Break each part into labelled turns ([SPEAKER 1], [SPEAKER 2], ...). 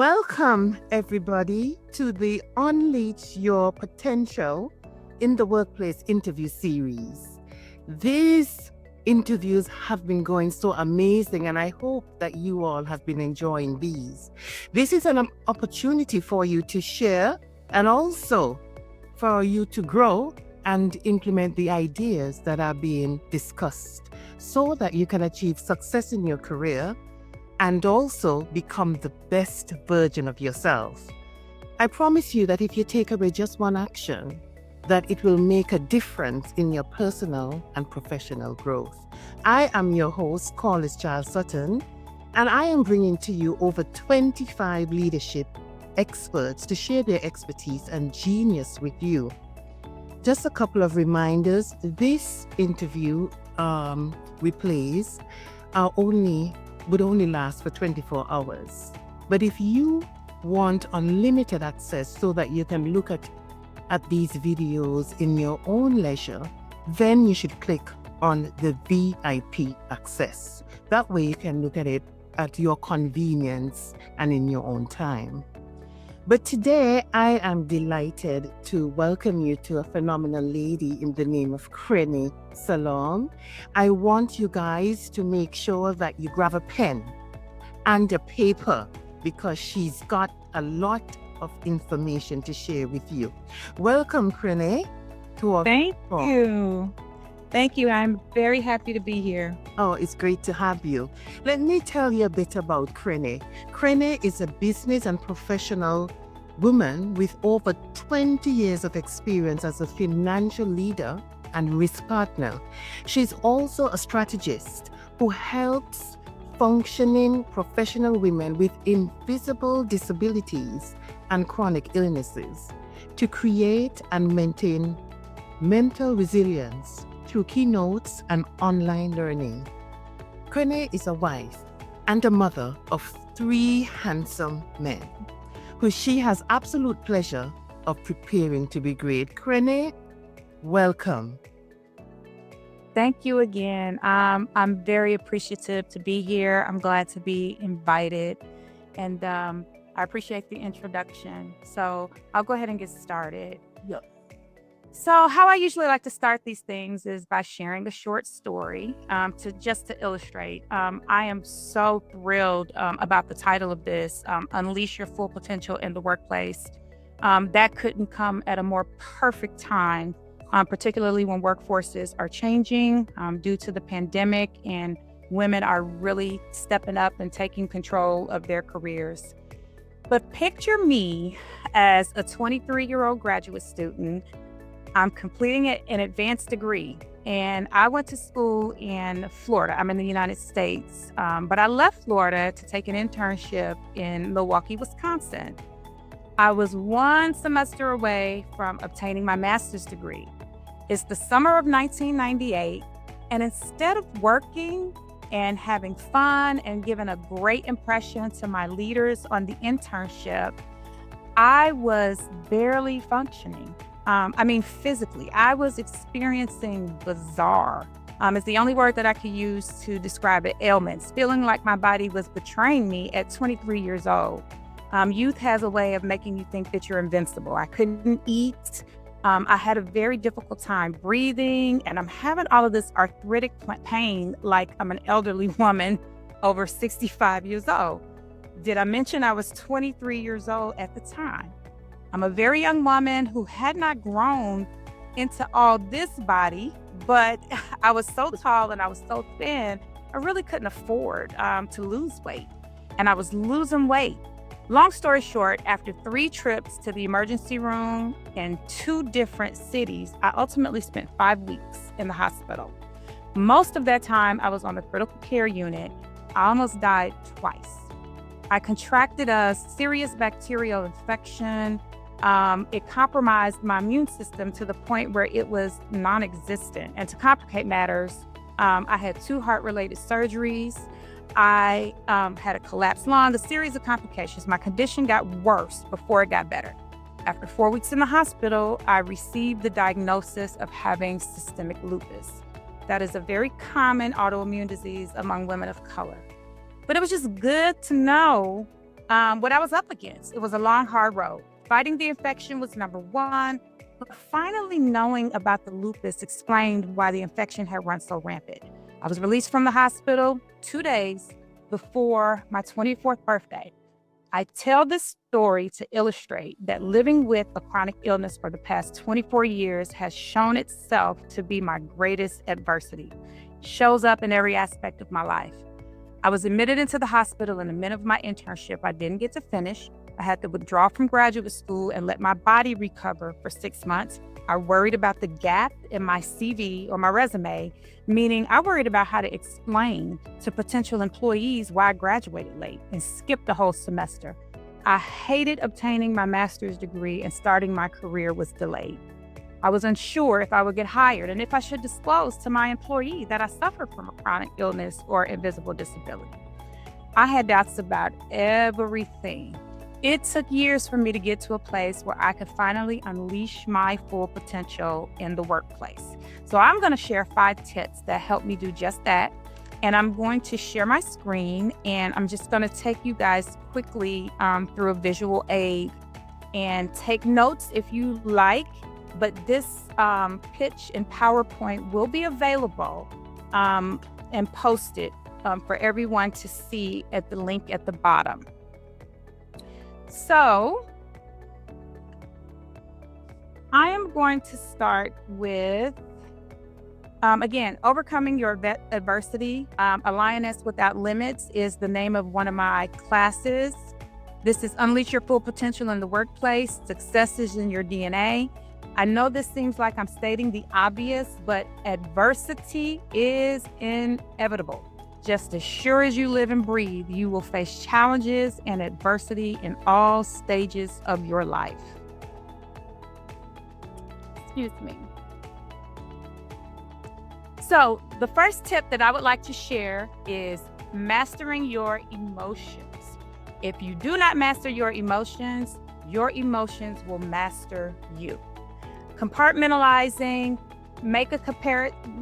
[SPEAKER 1] Welcome, everybody, to the Unleash Your Potential in the Workplace interview series. These interviews have been going so amazing, and I hope that you all have been enjoying these. This is an opportunity for you to share and also for you to grow and implement the ideas that are being discussed so that you can achieve success in your career and also become the best version of yourself. I promise you that if you take away just one action, that it will make a difference in your personal and professional growth. I am your host, Corliss Giles Sutton, and I am bringing to you over 25 leadership experts to share their expertise and genius with you. Just a couple of reminders. This interview replays would only last for 24 hours. But if you want unlimited access so that you can look at these videos in your own leisure, then you should click on the VIP access. That way you can look at it at your convenience and in your own time. But today I am delighted to welcome you to a phenomenal lady in the name of Crenée Salone. I want you guys to make sure that you grab a pen and a paper because she's got a lot of information to share with you. Welcome, Crenée, to our
[SPEAKER 2] Thank you. Thank you. I'm very happy to be here.
[SPEAKER 1] Oh, it's great to have you. Let me tell you a bit about Crenée. Crenée is a business and professional woman with over 20 years of experience as a financial leader and risk partner. She's also a strategist who helps functioning professional women with invisible disabilities and chronic illnesses to create and maintain mental resilience through keynotes and online learning. Crenée is a wife and a mother of 3 handsome men who she has absolute pleasure of preparing to be great. Crenée, welcome.
[SPEAKER 2] Thank you again. I'm very appreciative to be here. I'm glad to be invited, and I appreciate the introduction. So I'll go ahead and get started.
[SPEAKER 1] Yep.
[SPEAKER 2] So how I usually like to start these things is by sharing a short story to illustrate. I am so thrilled about the title of this, Unleash Your Full Potential in the Workplace. That couldn't come at a more perfect time, particularly when workforces are changing due to the pandemic and women are really stepping up and taking control of their careers. But picture me as a 23-year-old graduate student. I'm completing an advanced degree, and I went to school in Florida. I'm in the United States, but I left Florida to take an internship in Milwaukee, Wisconsin. I was 1 semester away from obtaining my master's degree. It's the summer of 1998, and instead of working and having fun and giving a great impression to my leaders on the internship, I was barely functioning. Physically, I was experiencing bizarre. It's the only word that I could use to describe it, ailments, feeling like my body was betraying me at 23 years old. Youth has a way of making you think that you're invincible. I couldn't eat. I had a very difficult time breathing, and I'm having all of this arthritic pain like I'm an elderly woman over 65 years old. Did I mention I was 23 years old at the time? I'm a very young woman who had not grown into all this body, but I was so tall and I was so thin, I really couldn't afford to lose weight. And I was losing weight. Long story short, after 3 trips to the emergency room in 2 different cities, I ultimately spent 5 weeks in the hospital. Most of that time, I was on the critical care unit. I almost died twice. I contracted a serious bacterial infection. It compromised my immune system to the point where it was non-existent. And to complicate matters, I had 2 heart-related surgeries. I had a collapsed lung, a series of complications. My condition got worse before it got better. After 4 weeks in the hospital, I received the diagnosis of having systemic lupus. That is a very common autoimmune disease among women of color. But it was just good to know what I was up against. It was a long, hard road. Fighting the infection was number one, but finally knowing about the lupus explained why the infection had run so rampant. I was released from the hospital 2 days before my 24th birthday. I tell this story to illustrate that living with a chronic illness for the past 24 years has shown itself to be my greatest adversity. It shows up in every aspect of my life. I was admitted into the hospital in the middle of my internship. I didn't get to finish. I had to withdraw from graduate school and let my body recover for 6 months. I worried about the gap in my CV or my resume, meaning I worried about how to explain to potential employees why I graduated late and skipped the whole semester. I hated obtaining my master's degree, and starting my career was delayed. I was unsure if I would get hired and if I should disclose to my employee that I suffered from a chronic illness or invisible disability. I had doubts about everything. It took years for me to get to a place where I could finally unleash my full potential in the workplace. So I'm going to share 5 tips that help me do just that. And I'm going to share my screen, and I'm just going to take you guys quickly through a visual aid and take notes if you like. But this pitch in PowerPoint will be available and posted for everyone to see at the link at the bottom. So I am going to start with, again, overcoming your adversity. A Lioness Without Limits is the name of one of my classes. This is Unleash Your Full Potential in the Workplace. Success is in your DNA. I know this seems like I'm stating the obvious, but adversity is inevitable. Just as sure as you live and breathe, you will face challenges and adversity in all stages of your life. Excuse me. So the first tip that I would like to share is mastering your emotions. If you do not master your emotions will master you. Compartmentalizing,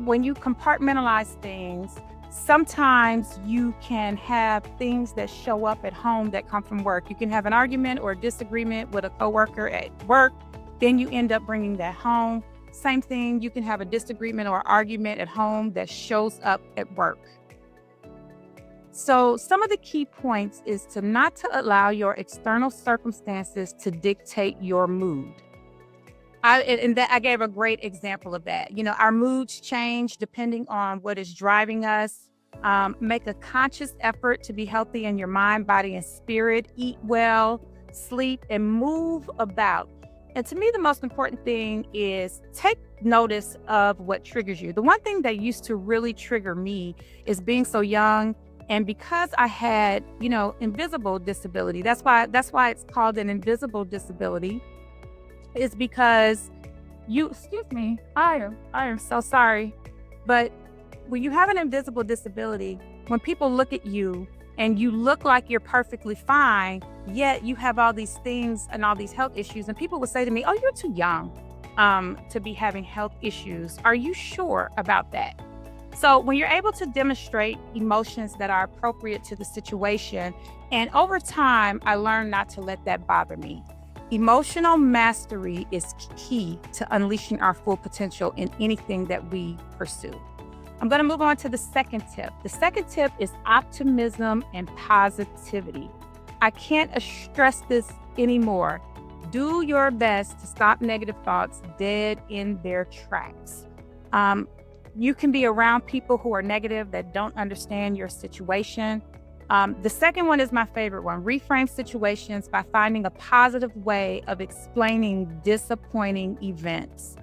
[SPEAKER 2] when you compartmentalize things, sometimes you can have things that show up at home that come from work. You can have an argument or a disagreement with a coworker at work, then you end up bringing that home. Same thing, you can have a disagreement or argument at home that shows up at work. So some of the key points is to not allow your external circumstances to dictate your mood. I gave a great example of that. You know, our moods change depending on what is driving us. Make a conscious effort to be healthy in your mind, body, and spirit. Eat well, sleep, and move about. And to me, the most important thing is take notice of what triggers you. The one thing that used to really trigger me is being so young. And because I had, invisible disability, that's why it's called an invisible disability. Is because I am so sorry. But when you have an invisible disability, when people look at you and you look like you're perfectly fine, yet you have all these things and all these health issues, and people would say to me, "Oh, you're too young to be having health issues. Are you sure about that?" So when you're able to demonstrate emotions that are appropriate to the situation, and over time, I learned not to let that bother me. Emotional mastery is key to unleashing our full potential in anything that we pursue. I'm going to move on to the second tip. The second tip is optimism and positivity. I can't stress this anymore. Do your best to stop negative thoughts dead in their tracks. You can be around people who are negative that don't understand your situation. The second one is my favorite one. Reframe situations by finding a positive way of explaining disappointing events.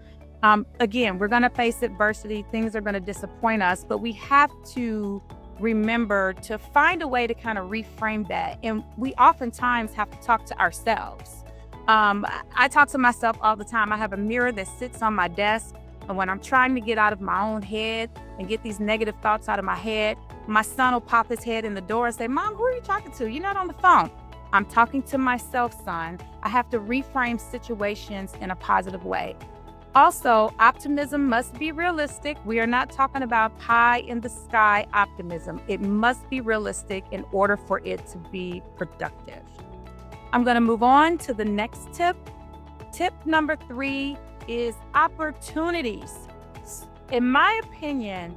[SPEAKER 2] Again, we're going to face adversity. Things are going to disappoint us, but we have to remember to find a way to kind of reframe that. And we oftentimes have to talk to ourselves. I talk to myself all the time. I have a mirror that sits on my desk. And when I'm trying to get out of my own head and get these negative thoughts out of my head, my son will pop his head in the door and say, "Mom, who are you talking to? You're not on the phone." I'm talking to myself, son. I have to reframe situations in a positive way. Also, optimism must be realistic. We are not talking about pie in the sky optimism. It must be realistic in order for it to be productive. I'm going to move on to the next tip. Tip number 3 is opportunities. In my opinion,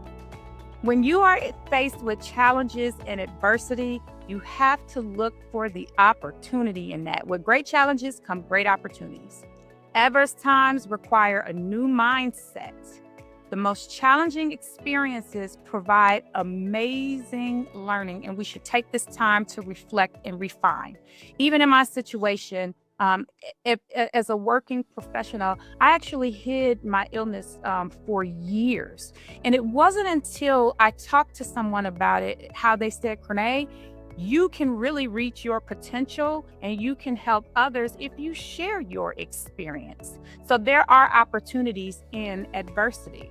[SPEAKER 2] when you are faced with challenges and adversity, you have to look for the opportunity in that. With great challenges come great opportunities. Adverse times require a new mindset. The most challenging experiences provide amazing learning, and we should take this time to reflect and refine. Even in my situation, as a working professional, I actually hid my illness for years. And it wasn't until I talked to someone about it, how they said, Crenée, you can really reach your potential and you can help others if you share your experience. So there are opportunities in adversity.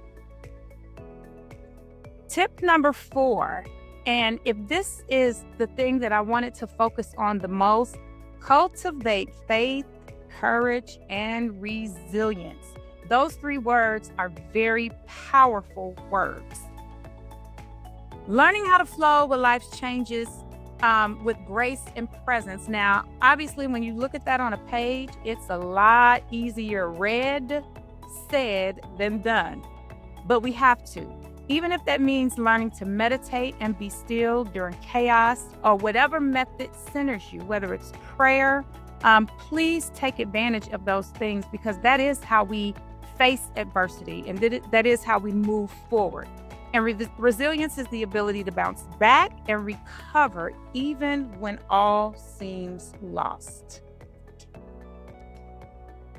[SPEAKER 2] Tip number 4, and if this is the thing that I wanted to focus on the most, cultivate faith, courage, and resilience. Those 3 words are very powerful words. Learning how to flow with life's changes with grace and presence. Now, obviously, when you look at that on a page, it's a lot easier read, said, than done. But we have to. Even if that means learning to meditate and be still during chaos or whatever method centers you, whether it's prayer, please take advantage of those things, because that is how we face adversity and that is how we move forward. And resilience is the ability to bounce back and recover even when all seems lost.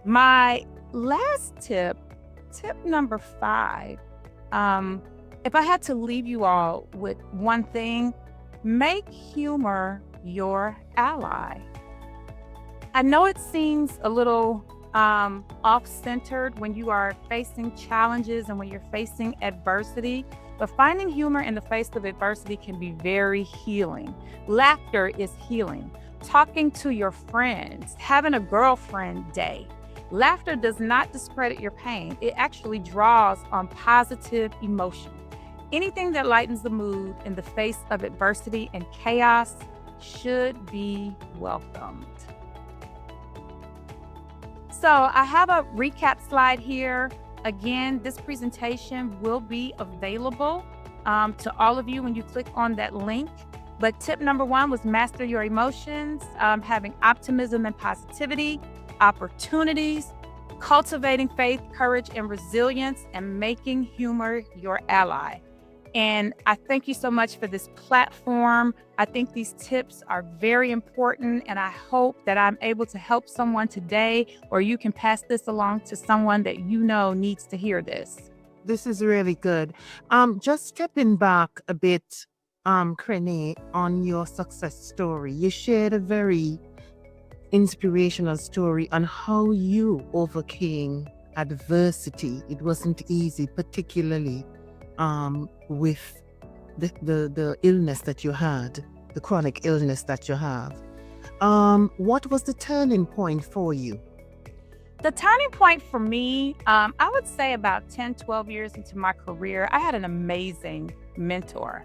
[SPEAKER 2] My last tip number 5, if I had to leave you all with one thing, make humor your ally. I know it seems a little off-centered when you are facing challenges and when you're facing adversity, but finding humor in the face of adversity can be very healing. Laughter is healing. Talking to your friends, having a girlfriend day. Laughter does not discredit your pain. It actually draws on positive emotion. Anything that lightens the mood in the face of adversity and chaos should be welcomed. So I have a recap slide here. Again, this presentation will be available to all of you when you click on that link. But tip number 1 was master your emotions, having optimism and positivity, opportunities, cultivating faith, courage, and resilience, and making humor your ally. And I thank you so much for this platform. I think these tips are very important, and I hope that I'm able to help someone today, or you can pass this along to someone that you know needs to hear this.
[SPEAKER 1] This is really good. Just stepping back a bit, Crenée, on your success story. You shared a very inspirational story on how you overcame adversity. It wasn't easy, particularly with the illness that you had, the chronic illness that you have. What was the turning point for you?
[SPEAKER 2] The turning point for me, I would say about 10, 12 years into my career, I had an amazing mentor.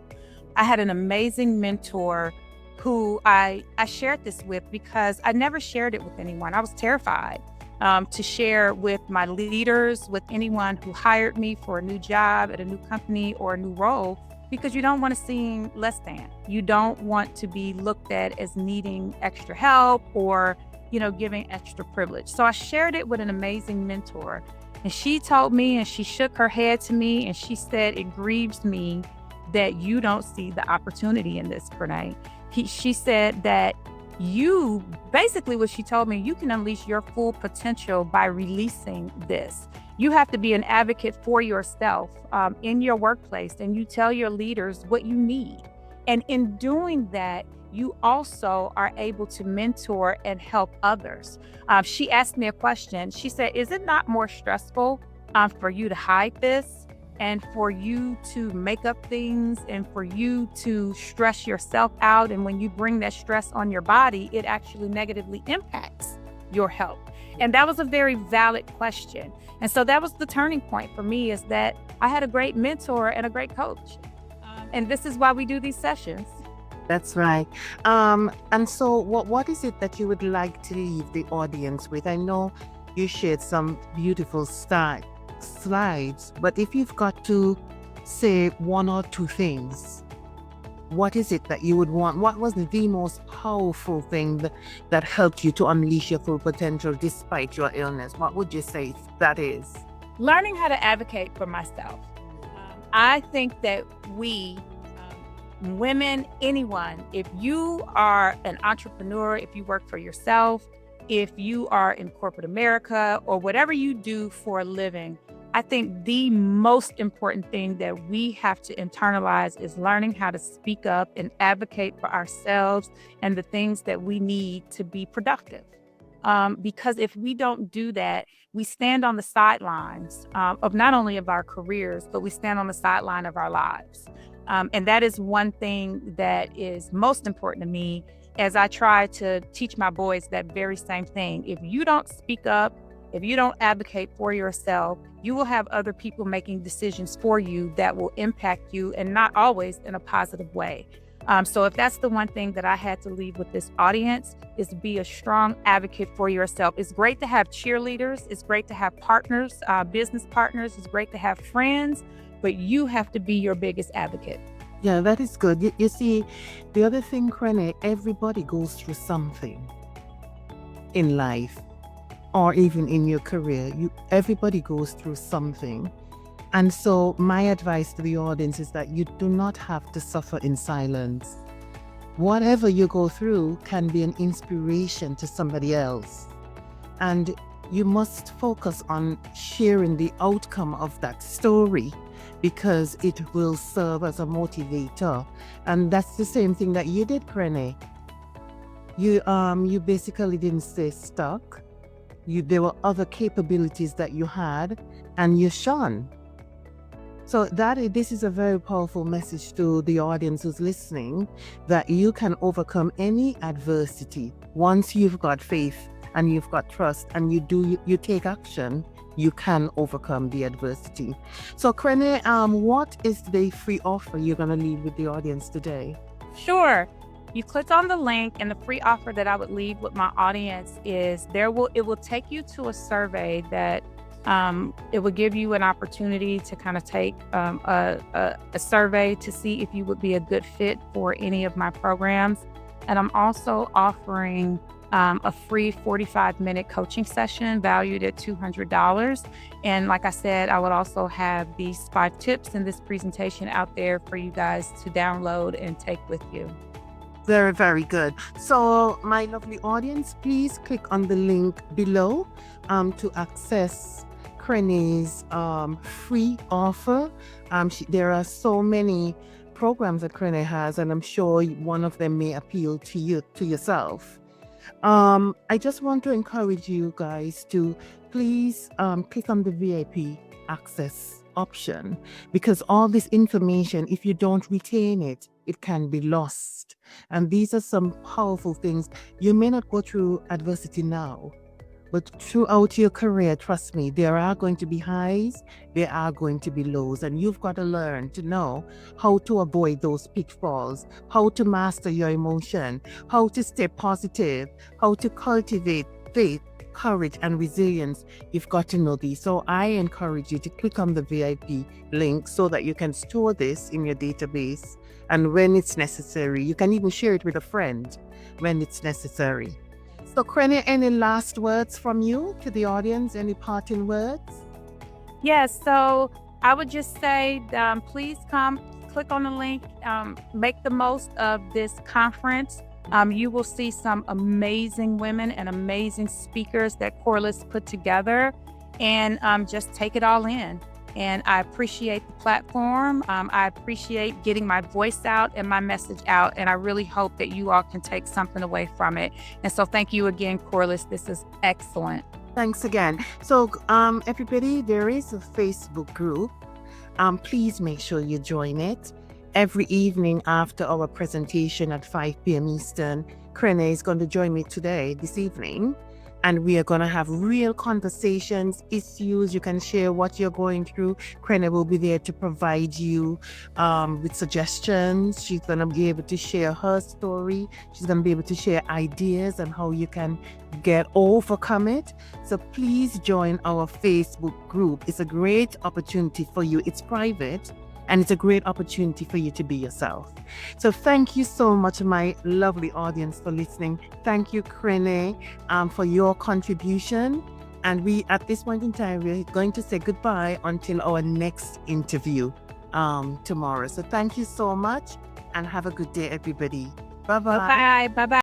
[SPEAKER 2] Who I shared this with because I never shared it with anyone. I was terrified to share with my leaders, with anyone who hired me for a new job at a new company or a new role, because you don't want to seem less than. You don't want to be looked at as needing extra help or, giving extra privilege. So I shared it with an amazing mentor, and she told me, and she shook her head to me, and she said, it grieves me that you don't see the opportunity in this, Crenée. She said that basically what she told me, you can unleash your full potential by releasing this. You have to be an advocate for yourself in your workplace, and you tell your leaders what you need. And in doing that, you also are able to mentor and help others. She asked me a question. She said, is it not more stressful for you to hide this and for you to make up things and for you to stress yourself out? And when you bring that stress on your body, it actually negatively impacts your help? And that was a very valid question. And so that was the turning point for me, is that I had a great mentor and a great coach. And this is why we do these sessions.
[SPEAKER 1] That's right. And so what is it that you would like to leave the audience with? I know you shared some beautiful slides, but if you've got to say one or two things, what is it that you would want? What was the most powerful thing that helped you to unleash your full potential despite your illness? What would you say that is?
[SPEAKER 2] Learning how to advocate for myself. I think that we, women, anyone, if you are an entrepreneur, if you work for yourself, if you are in corporate America, or whatever you do for a living, I think the most important thing that we have to internalize is learning how to speak up and advocate for ourselves and the things that we need to be productive. Because if we don't do that, we stand on the sidelines of not only of our careers, but we stand on the sideline of our lives. And that is one thing that is most important to me, as I try to teach my boys that very same thing. If you don't speak up, if you don't advocate for yourself, you will have other people making decisions for you that will impact you, and not always in a positive way. So if that's the one thing that I had to leave with this audience, is to be a strong advocate for yourself. It's great to have cheerleaders. It's great to have partners, business partners. It's great to have friends, but you have to be your biggest advocate.
[SPEAKER 1] Yeah, that is good. You see, the other thing, Crenée, everybody goes through something in life, or even in your career. Everybody goes through something. And so my advice to the audience is that you do not have to suffer in silence. Whatever you go through can be an inspiration to somebody else. And you must focus on sharing the outcome of that story, because it will serve as a motivator. And that's the same thing that you did, Crenée. You basically didn't stay stuck. There were other capabilities that you had, and you shone. So this is a very powerful message to the audience who's listening, that you can overcome any adversity once you've got faith and you've got trust and you take action. You can overcome the adversity. So Crenée, what is the free offer you're going to leave with the audience today?
[SPEAKER 2] Sure. You click on the link, and the free offer that I would leave with my audience is it will take you to a survey that it will give you an opportunity to kind of take a survey to see if you would be a good fit for any of my programs. And I'm also offering a free 45-minute coaching session valued at $200. And like I said, I would also have these 5 tips in this presentation out there for you guys to download and take with you.
[SPEAKER 1] Very, very good. So my lovely audience, please click on the link below to access Crenée's free offer. There are so many programs that Crenée has, and I'm sure one of them may appeal to yourself. I just want to encourage you guys to please click on the VIP access option, because all this information, if you don't retain it, it can be lost. And these are some powerful things. You may not go through adversity now, but throughout your career, trust me, there are going to be highs, there are going to be lows, and you've got to learn to know how to avoid those pitfalls, how to master your emotion, how to stay positive, how to cultivate faith, courage, and resilience. You've got to know these. So I encourage you to click on the VIP link so that you can store this in your database. And when it's necessary, you can even share it with a friend when it's necessary. So Crenée, any last words from you to the audience? Any parting words?
[SPEAKER 2] Yes, so I would just say, please come, click on the link, make the most of this conference. You will see some amazing women and amazing speakers that Corliss put together, and just take it all in. And I appreciate the platform. I appreciate getting my voice out and my message out. And I really hope that you all can take something away from it. And so thank you again, Corliss. This is excellent.
[SPEAKER 1] Thanks again. So everybody, there is a Facebook group. Please make sure you join it. Every evening after our presentation at 5 p.m. Eastern, Crenée is going to join me this evening. and we are going to have real conversations, issues. You can share what you're going through. Crenée will be there to provide you with suggestions. She's going to be able to share her story. She's going to be able to share ideas on how you can overcome it. So please join our Facebook group. It's a great opportunity for you. It's private, and it's a great opportunity for you to be yourself. So thank you so much, my lovely audience, for listening. Thank you, Crenée, for your contribution. And we, at this point in time, we're going to say goodbye until our next interview tomorrow. So thank you so much, and have a good day, everybody. Bye-bye.
[SPEAKER 2] Bye. Bye-bye.